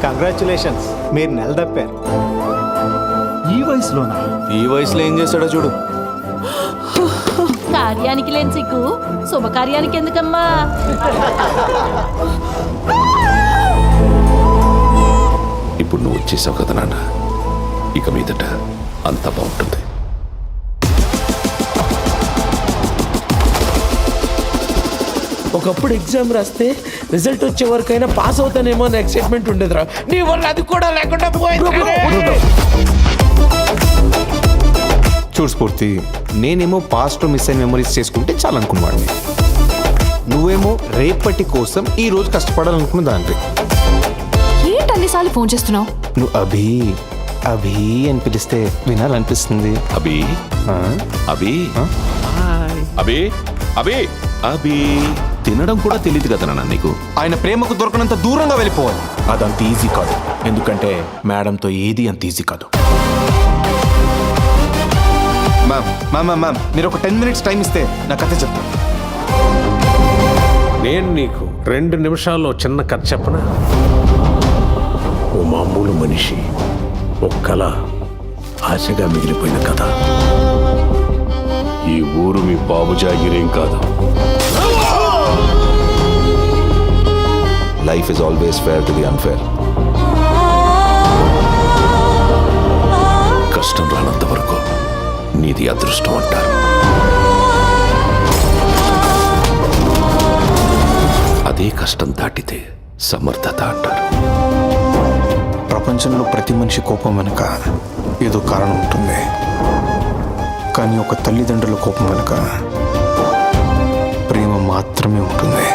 Congratulations, మీరు నెలదప్పారు. ఈ వయసులోనా? ఈ వయసులో ఏం చేస్తాడో చూడు. కార్యానికి లేని సిగ్గు శుభకార్యానికి ఎందుకమ్మా? ఇప్పుడు నువ్వు వచ్చేసావు కదా నాన్న, ఇక మీదట అంత బాగుంటుంది. ఒకప్పుడు ఎగ్జామ్ రాస్తే రిజల్ట్ వచ్చే వరకైనా పాస్ అవుతానేమో అని ఎక్సైట్మెంట్ ఉండేదిరా. నీ వల్ల అది కూడా లేకుండా పోయింది. చూడు స్ఫూర్తి, నేనేమో పాస్ట్లో మిస్ అయిన మెమరీస్ చేసుకుంటే చాలా అనుకున్నవాడిని. నువ్వేమో రేపటి కోసం ఈ రోజు కష్టపడాలనుకున్న దాన్ని. ఏంటి అన్నిసార్లు ఫోన్ చేస్తున్నావు? నువ్వు అభి అభి అని పిలిస్తే వినాలనిపిస్తుంది. అభి అభి అభి అభి అభి తినడం కూడా తెలియదు కదా నాన్న నీకు. ఆయన ప్రేమకు దొరకనంత దూరంగా వెళ్ళిపోవాలి. అదంత ఈజీ కాదు, ఎందుకంటే మేడంతో ఏది అంత ఈజీ కాదు. మ్యామ్ మీరు ఒక 10 minutes టైం ఇస్తే నా కథ చెప్తాను. నేను నీకు 2 నిమిషాల్లో చిన్న కథ చెప్పనా? ఓ మామూలు మనిషి, ఒక కళ ఆశగా మిగిలిపోయిన కథ. ఈ ఊరు మీ బాబు జాగిరేం కాదు. Life is always fair to the unfair. కష్టం రానంత వరకు నీది అదృష్టం అంటారు. అదే కష్టం దాటితే సమర్థత అంటారు. ప్రపంచంలో ప్రతి మనిషి కోపం వెనుక ఏదో కారణం ఉంటుంది, కానీ ఒక తల్లిదండ్రుల కోపం వెనుక ప్రేమ మాత్రమే ఉంటుంది.